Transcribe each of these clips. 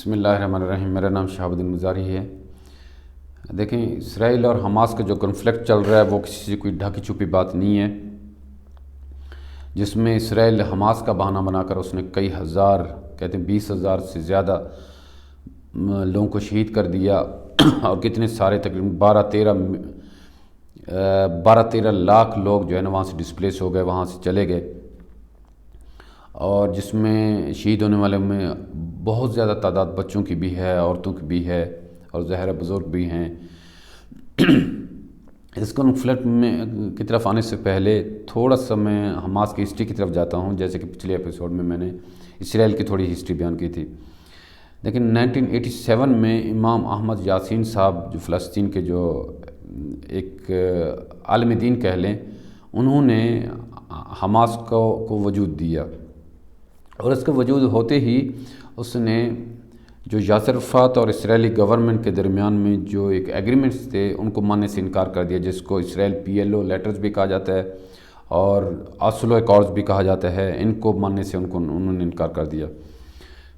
بسم اللہ الرحمن الرحیم۔ میرا نام شہاب الدین مزاری ہے۔ دیکھیں، اسرائیل اور حماس کا جو کنفلکٹ چل رہا ہے وہ کسی سے کوئی ڈھکی چھپی بات نہیں ہے، جس میں اسرائیل حماس کا بہانہ بنا کر اس نے کئی ہزار، کہتے ہیں 20,000 سے زیادہ لوگوں کو شہید کر دیا اور کتنے سارے تقریباً 12-13 لاکھ لوگ جو ہے نا وہاں سے ڈسپلیس ہو گئے، وہاں سے چلے گئے، اور جس میں شہید ہونے والے میں بہت زیادہ تعداد بچوں کی بھی ہے، عورتوں کی بھی ہے، اور ظاہر بزرگ بھی ہیں۔ اس کنفلکٹ میں کی طرف آنے سے پہلے تھوڑا سا میں حماس کی ہسٹری کی طرف جاتا ہوں، جیسے کہ پچھلے ایپیسوڈ میں نے اسرائیل کی تھوڑی ہسٹری بیان کی تھی۔ لیکن 1987 میں امام احمد یاسین صاحب، جو فلسطین کے جو ایک عالم دین کہہ لیں، انہوں نے حماس کو وجود دیا، اور اس کے وجود ہوتے ہی اس نے جو یاسر عرفات اور اسرائیلی گورنمنٹ کے درمیان میں جو ایک ایگریمنٹس تھے ان کو ماننے سے انکار کر دیا، جس کو اسرائیل PLO لیٹرز بھی کہا جاتا ہے اور آسلو ایکارڈز بھی کہا جاتا ہے۔ ان کو ماننے سے انہوں نے انکار کر دیا۔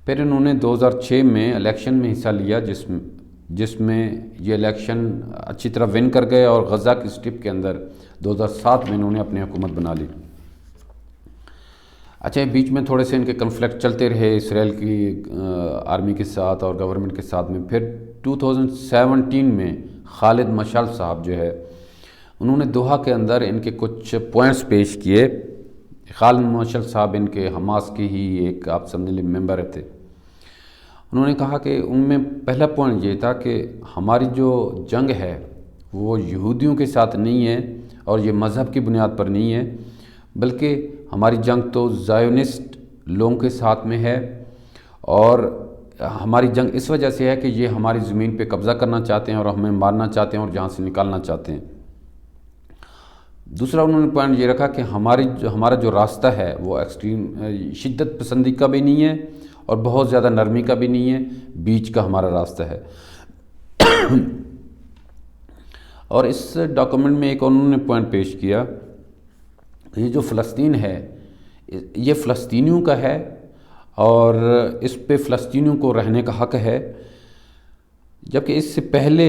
پھر انہوں نے 2006 میں الیکشن میں حصہ لیا، جس میں یہ الیکشن اچھی طرح ون کر گئے، اور غزہ کی اسٹرپ کے اندر 2007 میں انہوں نے اپنی حکومت بنا لی۔ اچھا، بیچ میں تھوڑے سے ان کے کنفلکٹ چلتے رہے اسرائیل کی آرمی کے ساتھ اور گورنمنٹ کے ساتھ میں۔ پھر 2017 میں خالد مشعل صاحب جو ہے، انہوں نے دوحہ کے اندر ان کے کچھ پوائنٹس پیش کیے۔ خالد مشعل صاحب ان کے حماس کی ہی ایک، آپ سمجھ لیں، ممبر تھے۔ انہوں نے کہا کہ ان میں پہلا پوائنٹ یہ تھا کہ ہماری جو جنگ ہے وہ یہودیوں کے ساتھ نہیں ہے، اور یہ مذہب کی بنیاد پر نہیں ہے، بلکہ ہماری جنگ تو زائونسٹ لوگوں کے ساتھ میں ہے، اور ہماری جنگ اس وجہ سے ہے کہ یہ ہماری زمین پہ قبضہ کرنا چاہتے ہیں اور ہمیں مارنا چاہتے ہیں اور جہاں سے نکالنا چاہتے ہیں۔ دوسرا انہوں نے پوائنٹ یہ رکھا کہ ہمارا جو راستہ ہے وہ ایکسٹریم شدت پسندی کا بھی نہیں ہے اور بہت زیادہ نرمی کا بھی نہیں ہے، بیچ کا ہمارا راستہ ہے۔ اور اس ڈاکومنٹ میں ایک انہوں نے پوائنٹ پیش کیا، یہ جو فلسطین ہے یہ فلسطینیوں کا ہے، اور اس پہ فلسطینیوں کو رہنے کا حق ہے، جبکہ اس سے پہلے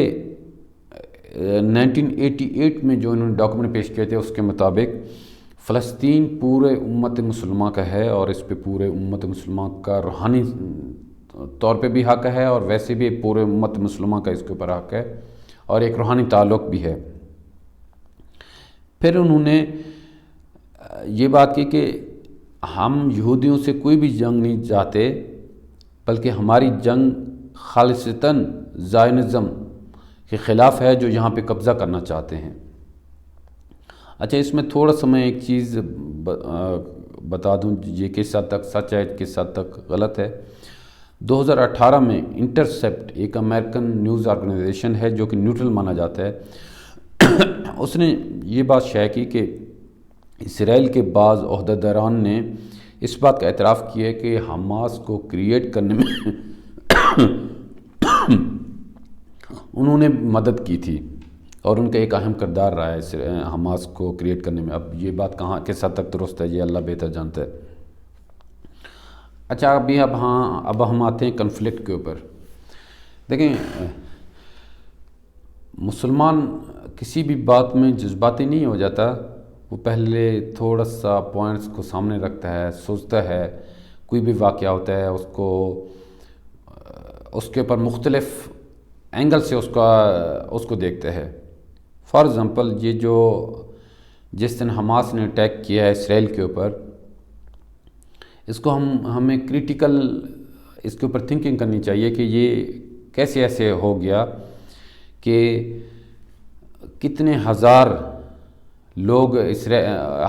1988 میں جو انہوں نے ڈاکومنٹ پیش کیے تھے اس کے مطابق فلسطین پورے امت مسلمہ کا ہے، اور اس پہ پورے امت مسلمہ کا روحانی طور پہ بھی حق ہے، اور ویسے بھی پورے امت مسلمہ کا اس کے اوپر حق ہے، اور ایک روحانی تعلق بھی ہے۔ پھر انہوں نے یہ بات کی کہ ہم یہودیوں سے کوئی بھی جنگ نہیں چاہتے، بلکہ ہماری جنگ خالصتاً زائونزم کے خلاف ہے، جو یہاں پہ قبضہ کرنا چاہتے ہیں۔ اچھا، اس میں تھوڑا سا میں ایک چیز بتا دوں، یہ کس حد تک سچ ہے کس حد تک غلط ہے۔ 2018 میں انٹرسیپٹ، ایک امریکن نیوز آرگنائزیشن ہے جو کہ نیوٹرل مانا جاتا ہے، اس نے یہ بات شائع کی کہ اسرائیل کے بعض عہدیداران نے اس بات کا اعتراف کیا ہے کہ حماس کو کریٹ کرنے میں انہوں نے مدد کی تھی، اور ان کا ایک اہم کردار رہا ہے حماس کو کریٹ کرنے میں۔ اب یہ بات کس حد تک درست ہے یہ اللہ بہتر جانتا ہے۔ اچھا، اب ہم آتے ہیں کنفلکٹ کے اوپر۔ دیکھیں، مسلمان کسی بھی بات میں جذباتی نہیں ہو جاتا، وہ پہلے تھوڑا سا پوائنٹس کو سامنے رکھتا ہے، سوچتا ہے، کوئی بھی واقعہ ہوتا ہے اس کے اوپر مختلف اینگل سے اس کو دیکھتا ہے۔ فار ایگزامپل، یہ جس دن حماس نے اٹیک کیا ہے اسرائیل کے اوپر، اس کو ہمیں کریٹیکل اس کے اوپر تھنکنگ کرنی چاہیے کہ یہ کیسے ایسے ہو گیا کہ کتنے ہزار لوگ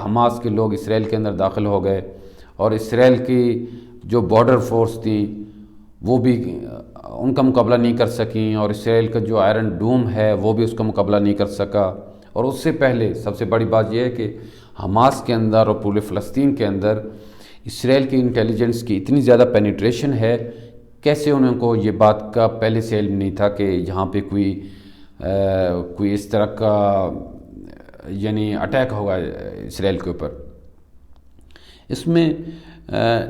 حماس کے لوگ اسرائیل کے اندر داخل ہو گئے، اور اسرائیل کی جو بارڈر فورس تھی وہ بھی ان کا مقابلہ نہیں کر سکیں، اور اسرائیل کا جو آئرن ڈوم ہے وہ بھی اس کا مقابلہ نہیں کر سکا۔ اور اس سے پہلے سب سے بڑی بات یہ ہے کہ حماس کے اندر اور پورے فلسطین کے اندر اسرائیل کی انٹیلیجنس کی اتنی زیادہ پینیٹریشن ہے، کیسے انہوں کو یہ بات کا پہلے سے علم نہیں تھا کہ یہاں پہ کوئی اس طرح کا یعنی اٹیک ہوگا اسرائیل کے اوپر۔ اس میں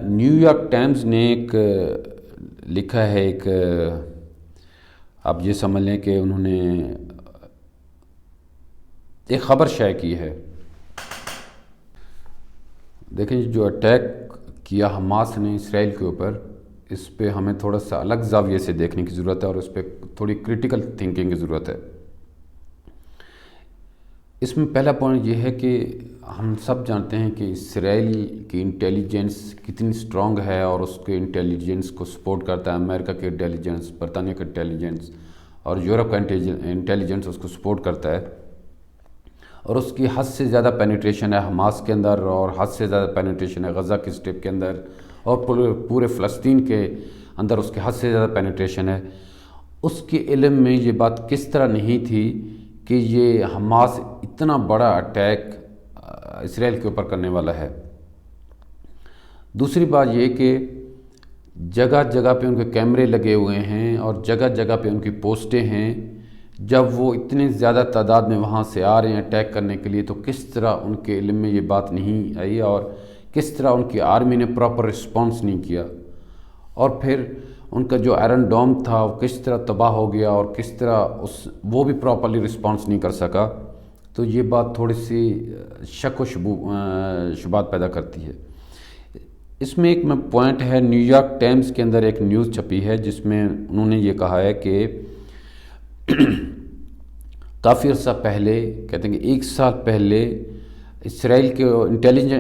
نیو یارک ٹائمز نے ایک لکھا ہے ایک، آپ یہ سمجھ لیں کہ انہوں نے ایک خبر شائع کی ہے. دیکھیں جو اٹیک کیا حماس نے اسرائیل کے اوپر، اس پہ ہمیں تھوڑا سا الگ زاویے سے دیکھنے کی ضرورت ہے اور اس پہ تھوڑی کریٹیکل تھنکنگ کی ضرورت ہے. اس میں پہلا پوائنٹ یہ ہے کہ ہم سب جانتے ہیں کہ اسرائیل کی انٹیلیجنس کتنی سٹرونگ ہے اور اس کے انٹیلیجنس کو سپورٹ کرتا ہے امریکہ کے انٹیلیجنس، برطانیہ کا انٹیلیجنس اور یورپ کا انٹیلیجنس اس کو سپورٹ کرتا ہے. اور اس کی حد سے زیادہ پینیٹریشن ہے حماس کے اندر، اور حد سے زیادہ پینیٹریشن ہے غزہ کے اسٹرپ کے اندر، اور پورے فلسطین کے اندر اس کی حد سے زیادہ پینیٹریشن ہے. اس کے علم میں یہ بات کس طرح نہیں تھی کہ یہ حماس اتنا بڑا اٹیک اسرائیل کے اوپر کرنے والا ہے. دوسری بات یہ کہ جگہ جگہ پہ ان کے کیمرے لگے ہوئے ہیں اور جگہ جگہ پہ ان کی پوسٹیں ہیں. جب وہ اتنی زیادہ تعداد میں وہاں سے آ رہے ہیں اٹیک کرنے کے لیے، تو کس طرح ان کے علم میں یہ بات نہیں آئی اور کس طرح ان کی آرمی نے پراپر رسپانس نہیں کیا، اور پھر ان کا جو آئرن ڈوم تھا وہ کس طرح تباہ ہو گیا اور کس طرح وہ بھی پراپرلی رسپانس نہیں کر سکا. تو یہ بات تھوڑی سی شک و شبہات پیدا کرتی ہے. اس میں ایک پوائنٹ ہے، نیو یارک ٹائمز کے اندر ایک نیوز چھپی ہے جس میں انہوں نے یہ کہا ہے کہ کافی عرصہ پہلے، کہتے ہیں کہ 1 سال پہلے اسرائیل کے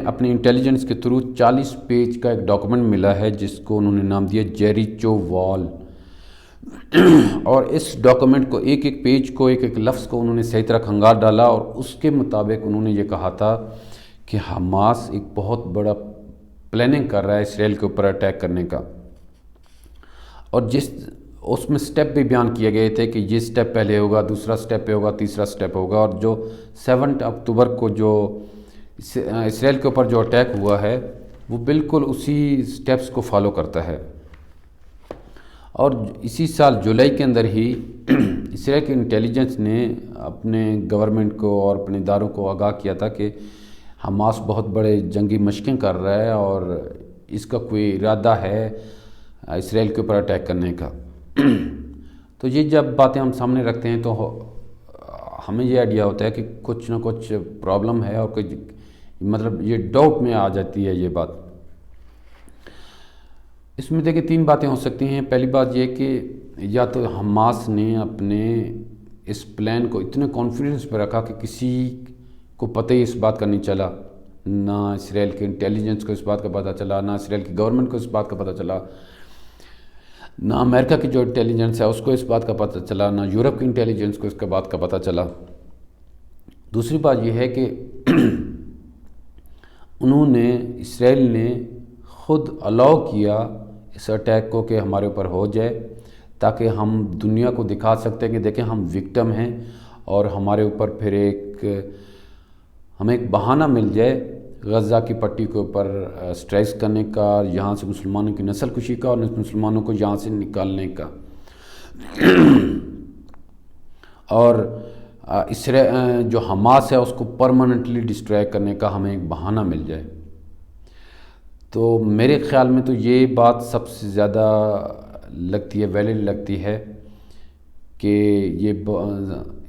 اپنے انٹیلیجنس کے تھرو 40 پیج کا ایک ڈاکومنٹ ملا ہے جس کو انہوں نے نام دیا جیریچو وال. اور اس ڈاکومنٹ کو ایک ایک پیج کو، ایک ایک لفظ کو انہوں نے صحیح طرح کھنگال ڈالا، اور اس کے مطابق انہوں نے یہ کہا تھا کہ حماس ایک بہت بڑا پلاننگ کر رہا ہے اسرائیل کے اوپر اٹیک کرنے کا. اور اس میں سٹیپ بھی بیان کیے گئے تھے کہ یہ سٹیپ پہلے ہوگا، دوسرا سٹیپ پہ ہوگا، تیسرا سٹیپ ہوگا. اور جو 7 اکتوبر کو جو اسرائیل کے اوپر جو اٹیک ہوا ہے وہ بالکل اسی سٹیپس کو فالو کرتا ہے. اور اسی سال جولائی کے اندر ہی اسرائیل کے انٹیلیجنس نے اپنے گورنمنٹ کو اور اپنے اداروں کو آگاہ کیا تھا کہ حماس بہت بڑے جنگی مشقیں کر رہا ہے اور اس کا کوئی ارادہ ہے اسرائیل کے اوپر اٹیک کرنے کا. تو یہ جب باتیں ہم سامنے رکھتے ہیں تو ہمیں یہ آئیڈیا ہوتا ہے کہ کچھ نہ کچھ پرابلم ہے، اور کوئی مطلب یہ ڈاؤٹ میں آ جاتی ہے یہ بات. اس میں دیکھیں 3 باتیں ہو سکتی ہیں. پہلی بات یہ کہ یا تو حماس نے اپنے اس پلان کو اتنے کانفیڈنس پہ رکھا کہ کسی کو پتہ ہی اس بات کا نہیں چلا، نہ اسرائیل کے انٹیلیجنس کو اس بات کا پتہ چلا، نہ اسرائیل کی گورنمنٹ کو اس بات کا پتہ چلا، نہ امریکہ کی جو انٹیلیجنس ہے اس کو اس بات کا پتہ چلا، نہ یورپ کی انٹیلیجنس کو اس کے بات کا پتہ چلا. دوسری بات یہ ہے کہ اسرائیل نے خود الاؤ کیا اس اٹیک کو کہ ہمارے اوپر ہو جائے، تاکہ ہم دنیا کو دکھا سکتے ہیں کہ دیکھیں ہم وکٹم ہیں، اور ہمارے اوپر پھر ہمیں ایک بہانہ مل جائے غزہ کی پٹی کے اوپر سٹرائک کرنے کا، یہاں سے مسلمانوں کی نسل کشی کا اور مسلمانوں کو یہاں سے نکالنے کا، اور جو حماس ہے اس کو پرماننٹلی ڈسٹرائے کرنے کا ہمیں ایک بہانہ مل جائے. تو میرے خیال میں تو یہ بات سب سے زیادہ لگتی ہے، ویلڈ لگتی ہے کہ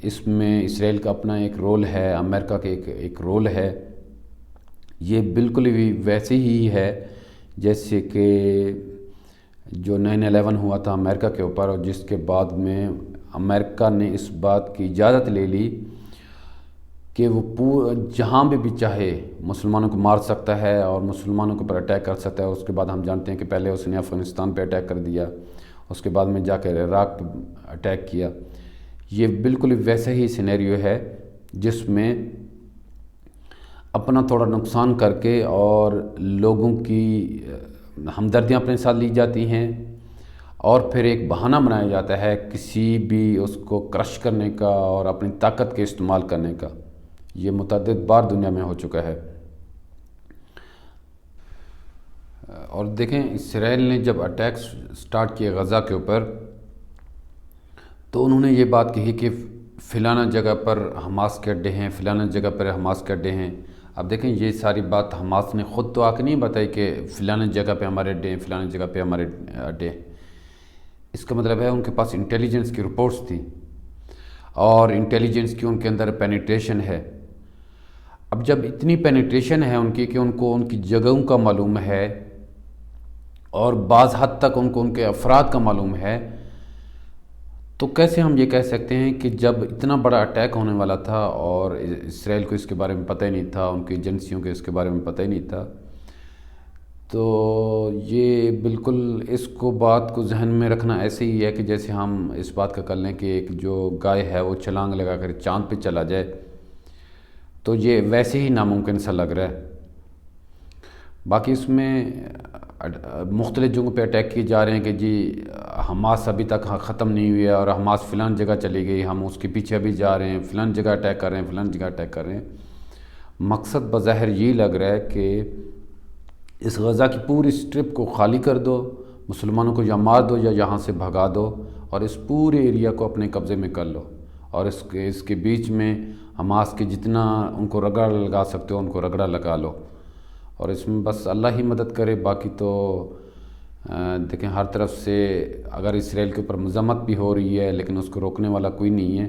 اس میں اسرائیل کا اپنا ایک رول ہے، امریکہ کا ایک رول ہے. یہ بالکل بھی ویسے ہی ہے جیسے کہ جو 9/11 ہوا تھا امریکہ کے اوپر، اور جس کے بعد میں امریکہ نے اس بات کی اجازت لے لی کہ وہ جہاں بھی چاہے مسلمانوں کو مار سکتا ہے اور مسلمانوں کے اوپر اٹیک کر سکتا ہے. اس کے بعد ہم جانتے ہیں کہ پہلے اس نے افغانستان پہ اٹیک کر دیا، اس کے بعد میں جا کے عراق پہ اٹیک کیا. یہ بالکل ویسا ہی سینیریو ہے جس میں اپنا تھوڑا نقصان کر کے اور لوگوں کی ہمدردیاں اپنے ساتھ لی جاتی ہیں، اور پھر ایک بہانہ بنایا جاتا ہے کسی بھی اس کو کرش کرنے کا اور اپنی طاقت کے استعمال کرنے کا. یہ متعدد بار دنیا میں ہو چکا ہے. اور دیکھیں اسرائیل نے جب اٹیک سٹارٹ کیا غزہ کے اوپر، تو انہوں نے یہ بات کہی کہ فلانا جگہ پر حماس کے اڈے ہیں، فلانا جگہ پر حماس کے اڈے ہیں. اب دیکھیں یہ ساری بات حماس نے خود تو آ کے نہیں بتائی کہ فلانا جگہ پہ ہمارے اڈے ہیں، فلانا جگہ پہ ہمارے اڈے ہیں. اس کا مطلب ہے ان کے پاس انٹیلیجنس کی رپورٹس تھیں اور انٹیلیجنس کی ان کے اندر پینیٹریشن ہے۔ اب جب اتنی پینیٹریشن ہے ان کی کہ ان کو ان کی جگہوں کا معلوم ہے اور بعض حد تک ان کو ان کے افراد کا معلوم ہے، تو کیسے ہم یہ کہہ سکتے ہیں کہ جب اتنا بڑا اٹیک ہونے والا تھا اور اسرائیل کو اس کے بارے میں پتہ ہی نہیں تھا، ان کی ایجنسیوں کے اس کے بارے میں پتہ ہی نہیں تھا، تو یہ بالکل اس کو بات کو ذہن میں رکھنا ایسے ہی ہے کہ جیسے ہم اس بات کا کر لیں کہ ایک جو گائے ہے وہ چھلانگ لگا کر چاند پہ چلا جائے، تو یہ ویسے ہی ناممکن سا لگ رہا ہے۔ باقی اس میں مختلف جگہوں پہ اٹیک کیے جا رہے ہیں کہ جی حماس ابھی تک ختم نہیں ہوئی ہے اور حماس فلان جگہ چلی گئی، ہم اس کے پیچھے بھی جا رہے ہیں، فلان جگہ اٹیک کر رہے ہیں، فلان جگہ اٹیک کر رہے ہیں۔ مقصد بظاہر یہ لگ رہا ہے کہ اس غزہ کی پوری اسٹرپ کو خالی کر دو، مسلمانوں کو یا مار دو یا یہاں سے بھگا دو اور اس پورے ایریا کو اپنے قبضے میں کر لو، اور اس کے بیچ میں حماس کے جتنا ان کو رگڑا لگا سکتے ہو ان کو رگڑا لگا لو، اور اس میں بس اللہ ہی مدد کرے۔ باقی تو دیکھیں ہر طرف سے اگر اسرائیل کے اوپر مذمت بھی ہو رہی ہے لیکن اس کو روکنے والا کوئی نہیں ہے۔